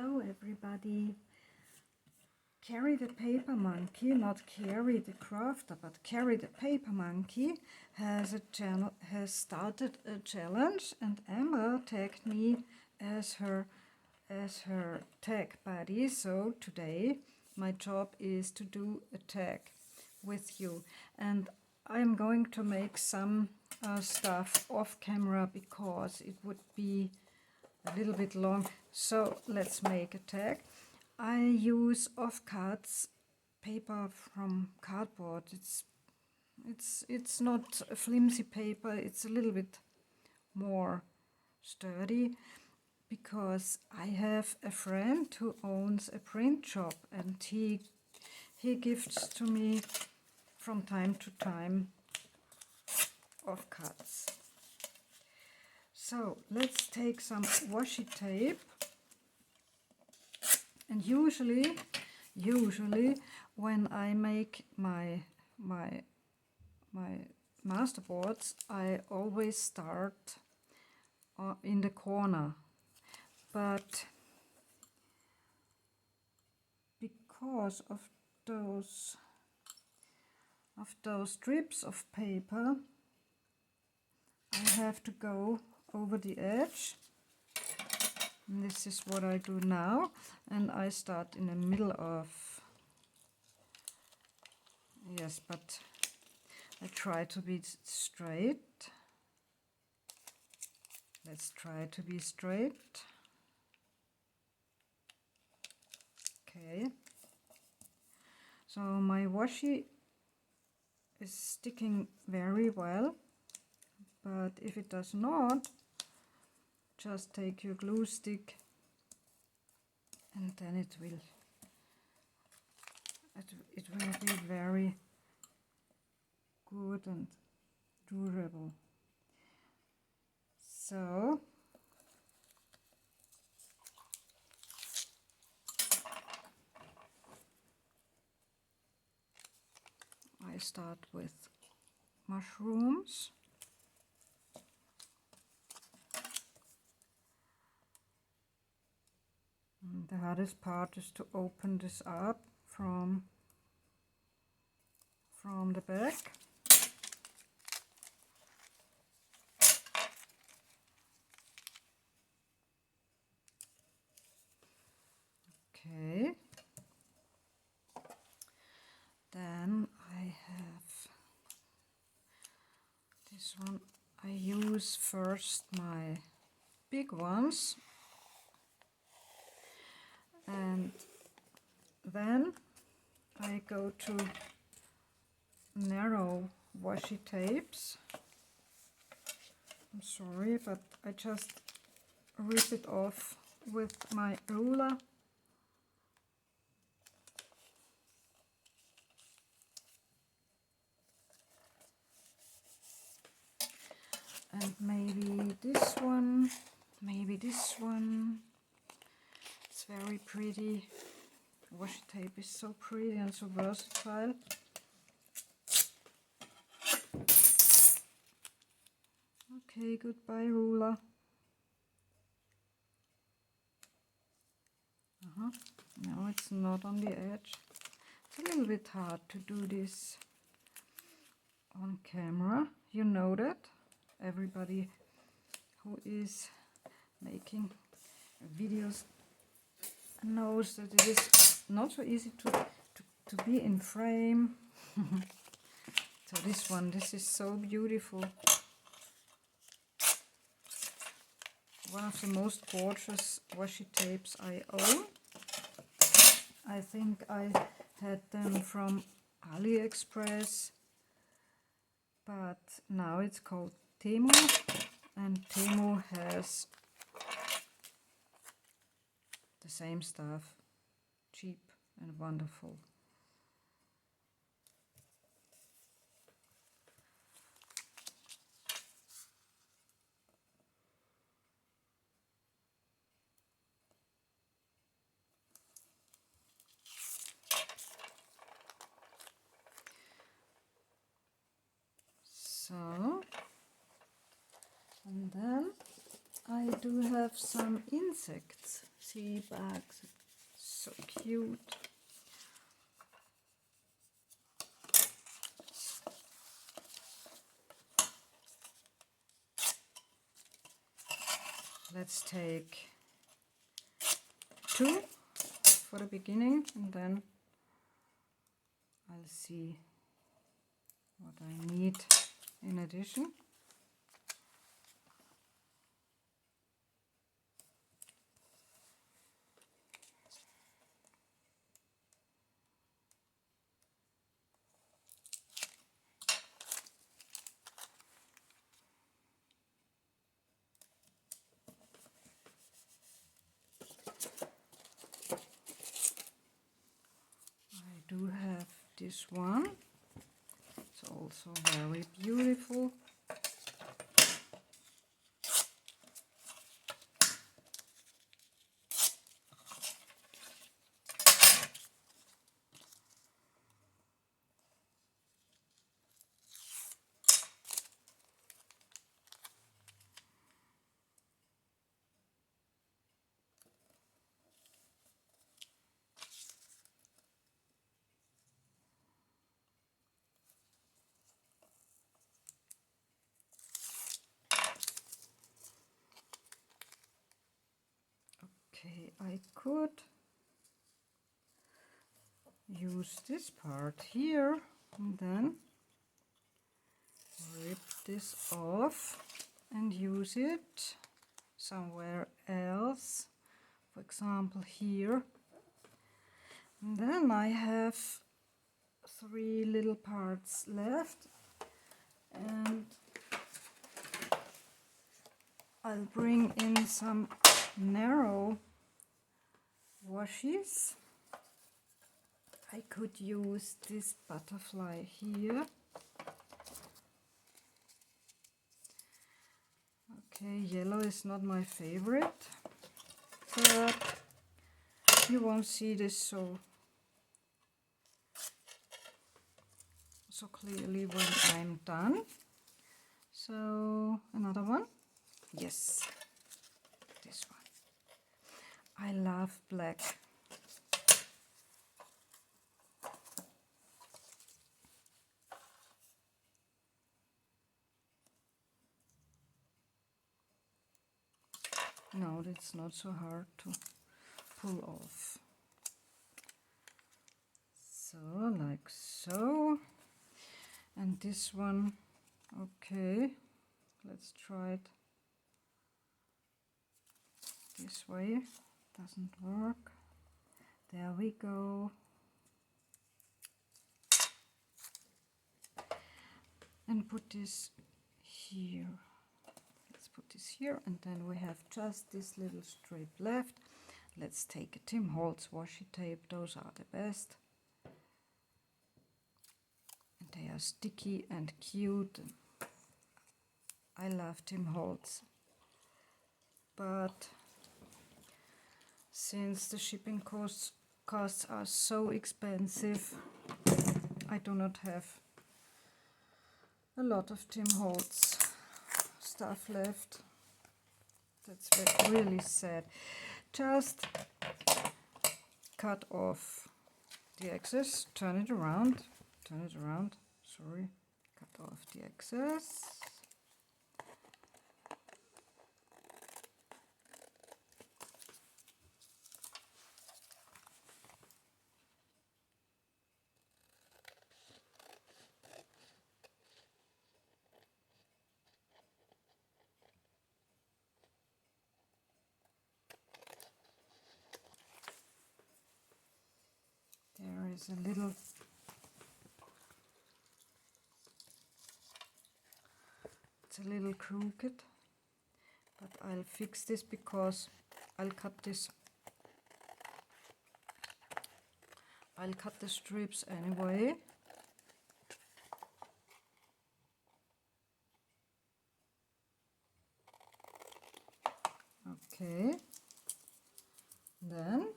Hello everybody. Carrie the Paper Monkey, not Carrie the Crafter, but Carrie the Paper Monkey has started a challenge, and Amber tagged me as her tag buddy. So today my job is to do a tag with you, and I'm going to make some stuff off camera because it would be a little bit long. So let's make a tag. I use offcuts paper from cardboard. It's not a flimsy paper. It's a little bit more sturdy because I have a friend who owns a print shop, and he gifts to me from time to time offcuts. So let's take some washi tape, and usually when I make my masterboards, I always start in the corner, but because of those strips of paper, I have to go over the edge. And this is what I do now, and I start in the middle of, yes, but I try to be straight. Let's try to be straight. Okay, so my washi is sticking very well, but if it does not, just take your glue stick and then it will be very good and durable. So I start with mushrooms. The hardest part is to open this up from the back. Okay. Then I have this one. I use first my big ones, and then I go to narrow washi tapes. I'm sorry, but I just rip it off with my ruler. And maybe this one, maybe this one. It's very pretty. Washi tape is so pretty and so versatile. Okay, goodbye ruler. No, it's not on the edge. It's a little bit hard to do this on camera. You know that. Everybody who is making videos knows that it is not so easy to be in frame. So this is so beautiful. One of the most gorgeous washi tapes I own. I think I had them from AliExpress, but now it's called Temu, and Temu has the same stuff, cheap and wonderful. So, and then I do have some insects. Sea bugs. So cute. Let's take 2 for the beginning, and then I'll see what I need in addition. I do have this one. It's also very beautiful. Okay, I could use this part here and then rip this off and use it somewhere else, for example here. And then I have 3 little parts left, and I'll bring in some narrow washes. I could use this butterfly here. Okay, yellow is not my favorite, but you won't see this so clearly when I'm done. So another one. Yes, this one. I love black. No, that's not so hard to pull off. So, like so. And this one, okay, let's try it this way. Doesn't work. There we go. And put this here. Let's put this here, and then we have just this little strip left. Let's take a Tim Holtz washi tape. Those are the best. And they are sticky and cute. I love Tim Holtz. But since the shipping costs are so expensive, I do not have a lot of Tim Holtz stuff left. That's really sad. Just cut off the excess, turn it around, sorry, cut off the excess. There is a little it's a little crooked, but I'll fix this because I'll cut the strips anyway. Okay, then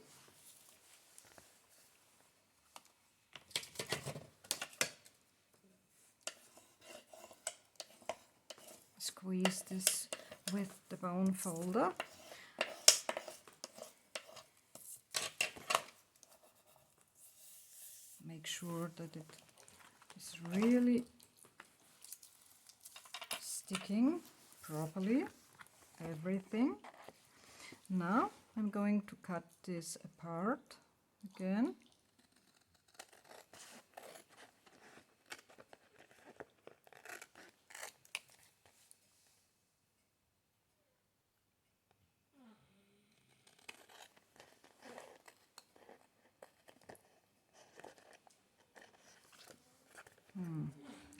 squeeze this with the bone folder. Make sure that it is really sticking properly, everything. Now I'm going to cut this apart again.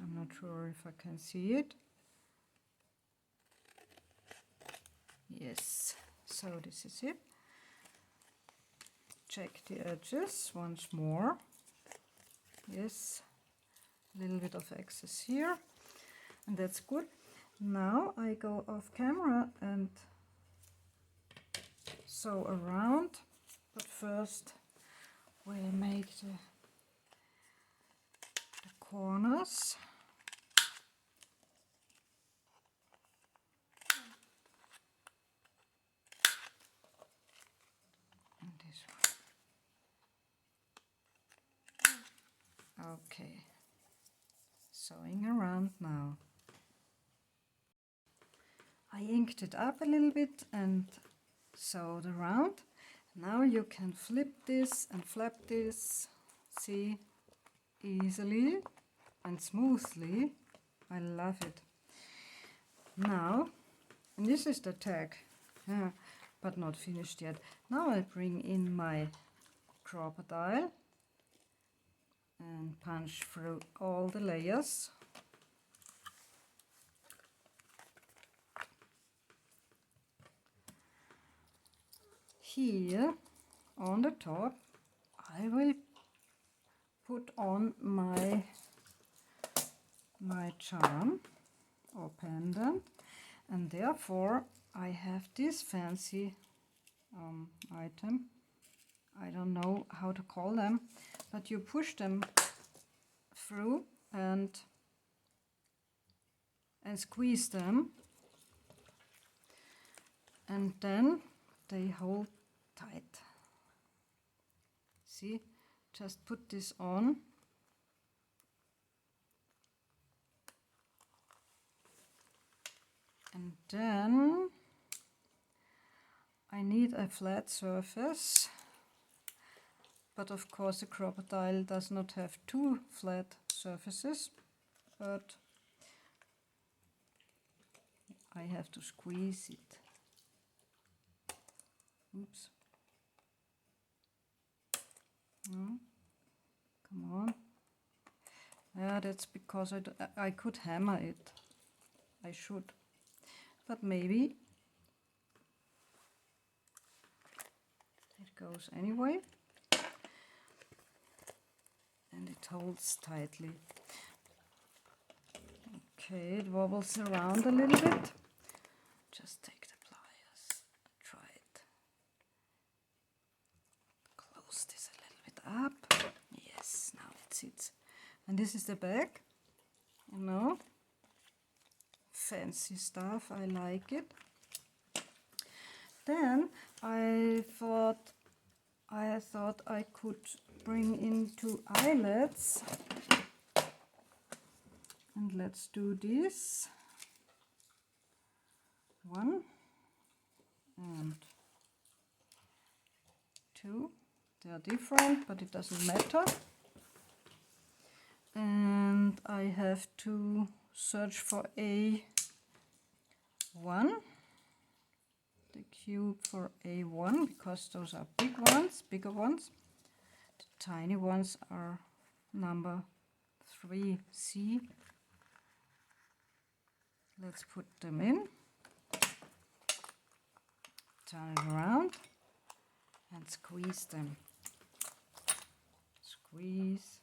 I'm not sure if I can see it. Yes, so this is it. Check the edges once more. Yes, a little bit of excess here, and that's good. Now I go off camera and sew around, but first we make the corners. And this one. Okay, sewing around now. I inked it up a little bit and sewed around. Now you can flip this and flap this, see, easily and smoothly. I love it. Now, and this is the tag, but not finished yet. Now I bring in my crocodile and punch through all the layers. Here on the top I will put on my charm or pendant, and therefore I have this fancy item. I don't know how to call them, but you push them through and squeeze them, and then they hold tight. See, just put this on and then I need a flat surface, but of course the crocodile does not have two flat surfaces, but I have to squeeze it. Oops. No. Come on. Yeah, that's because I could hammer it. I should. But maybe it goes anyway. And it holds tightly. Okay, it wobbles around a little bit. Just take the pliers and try it. Close this a little bit up. Yes, now it sits. And this is the back. You know, fancy stuff. I like it. Then I thought I could bring in 2 eyelets, and let's do this. 1 and 2. They are different, but it doesn't matter. And I have to search for A1, the cube for A1, because those are bigger ones. The tiny ones are number 3C. Let's put them in, turn it around and squeeze them. Squeeze.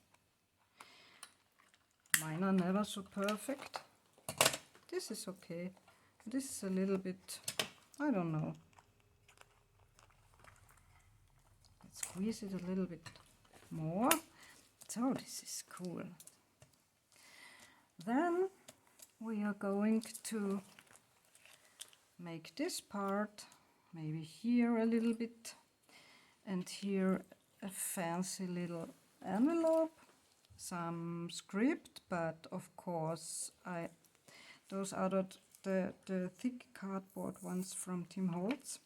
Mine are never so perfect. This is okay. This is a little bit, I don't know. Let's squeeze it a little bit more. So this is cool. Then we are going to make this part, maybe here a little bit, and here a fancy little envelope, some script, but of course those are the thick cardboard ones from Tim Holtz.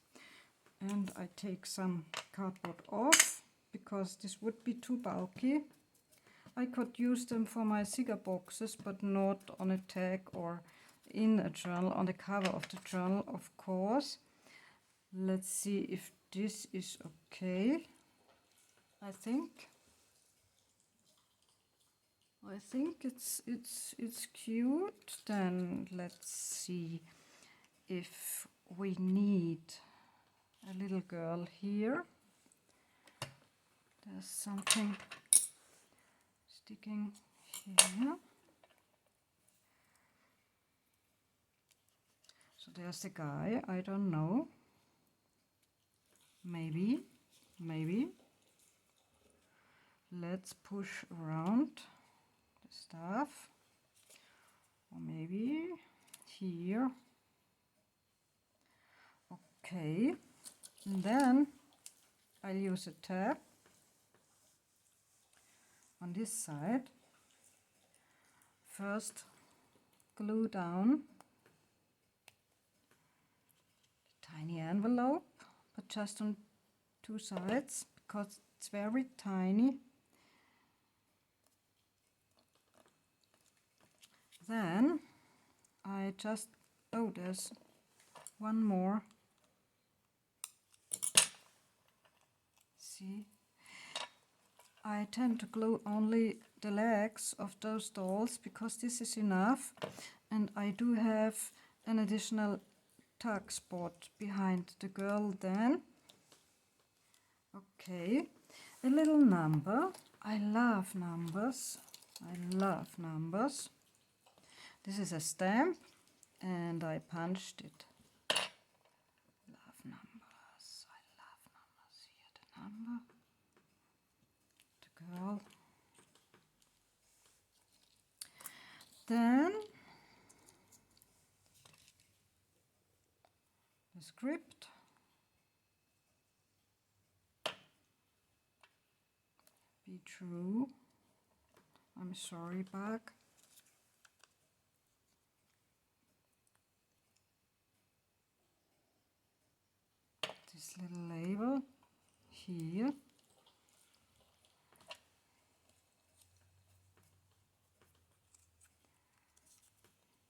And I take some cardboard off because this would be too bulky. I could use them for my cigar boxes, but not on a tag or in a journal, on the cover of the journal, of course. Let's see if this is okay. I think it's cute. Then let's see if we need a little girl here. There's something sticking here. So there's the guy, I don't know. Maybe. Let's push around the stuff. Or maybe here. Okay. And then I'll use a tab on this side. First, glue down the tiny envelope, but just on two sides because it's very tiny. Then I just, oh, there's one more. See, I tend to glue only the legs of those dolls because this is enough, and I do have an additional tug spot behind the girl then. Okay, a little number. I love numbers. This is a stamp and I punched it. Love numbers. I love numbers. Here the number. The girl. Then the script. Be true. I'm sorry, bug. This little label here.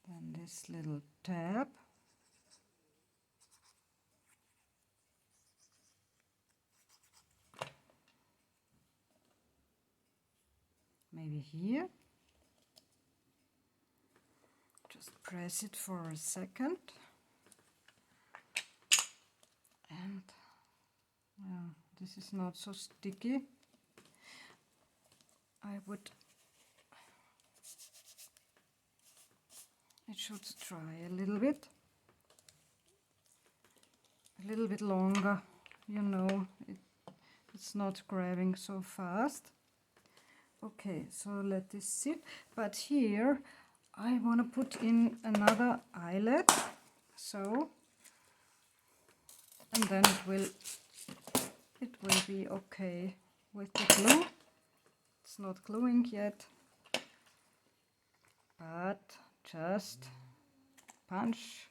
Then this little tab. Maybe here. Just press it for a second. And this is not so sticky. It should dry a little bit longer, you know, it's not grabbing so fast. Okay, so let this sit, but here I want to put in another eyelet, so, and then it will be okay with the glue. It's not gluing yet, but just punch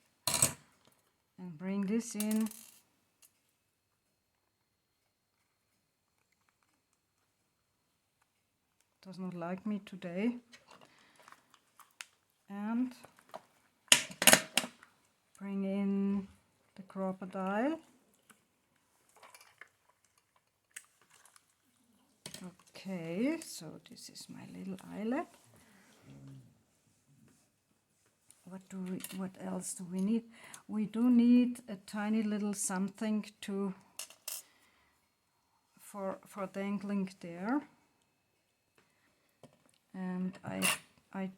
and bring this in. Does not like me today. And bring in the crocodile. Okay, so this is my little eyelet. What else do we need? We do need a tiny little something for dangling there. And I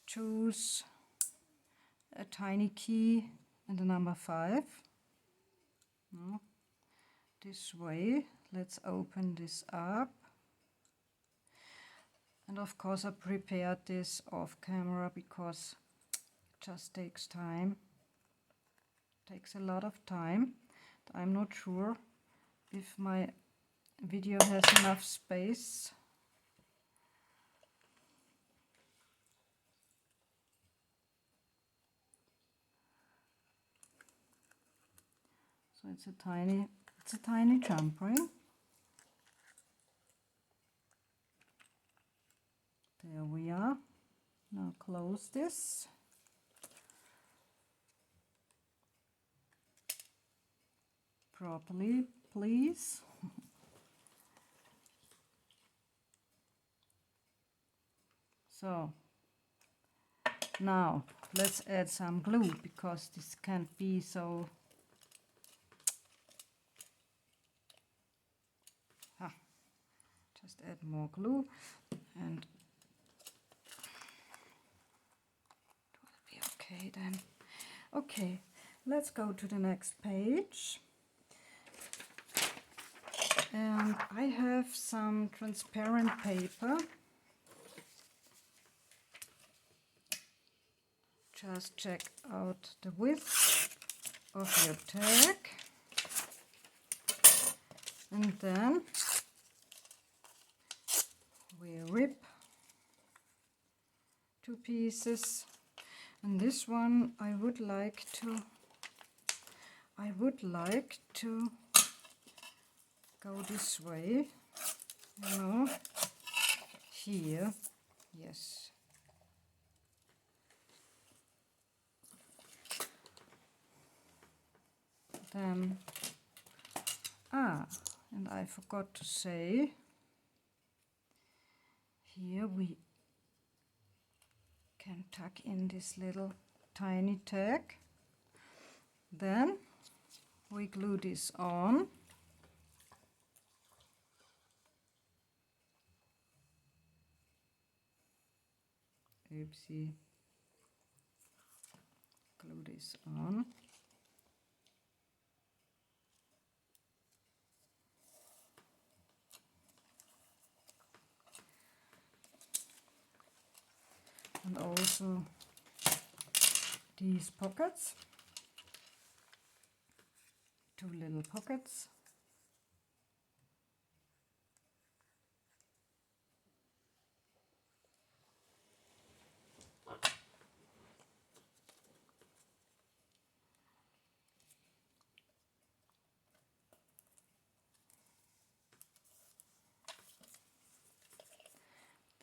choose a tiny key and the number 5. No, this way. Let's open this up. And of course I prepared this off camera because it just takes time. takes a lot of time. I'm not sure if my video has enough space. So it's a tiny jump ring. There we are. Now close this. Properly, please. So now let's add some glue, because this can't be so. Just add more glue and it will be okay then. Okay, let's go to the next page. And I have some transparent paper. Just check out the width of your tag. And then we rip 2 pieces. And this one I would like to go this way, you know, here, yes. Then, and I forgot to say, here we can tuck in this little tiny tag. Then we glue this on. Oopsie. Glue this on. And also these pockets, 2 little pockets.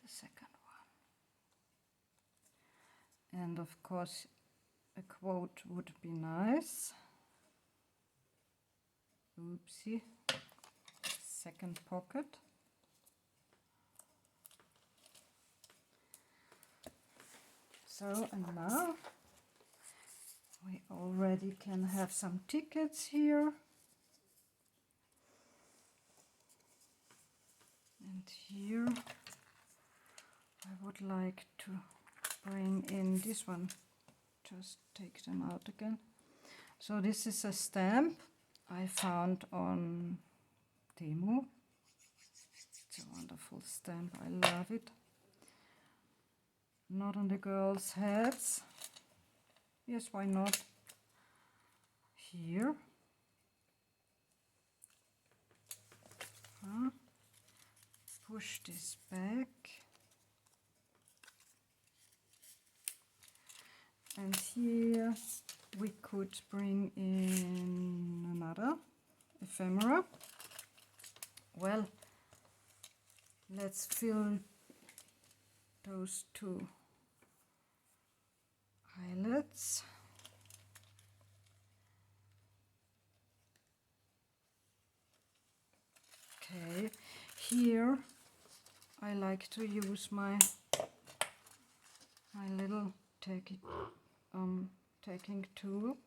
The second one. And of course a quote would be nice. Oopsie. Second pocket. So, and now we already can have some tickets here. And here I would like to bring in this one. Just take them out again. So this is a stamp I found on Temu. It's a wonderful stamp, I love it. Not on the girls' heads. Yes, why not? Here. Push this back. And here we could bring in another ephemera. Well, let's fill those 2 eyelets. Okay, here I like to use my little taking tool.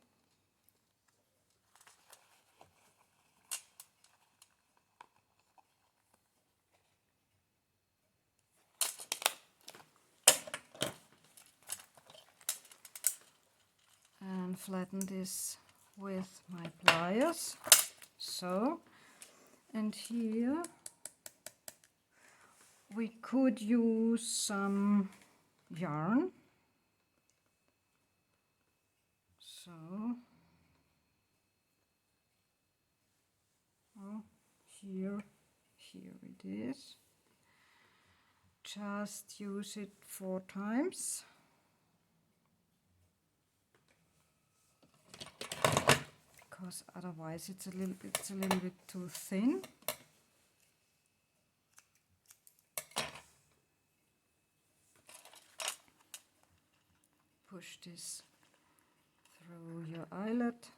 And flatten this with my pliers. So, and here we could use some yarn. So here it is. Just use it 4 times. Because otherwise it's a little bit too thin. Push this through your eyelet.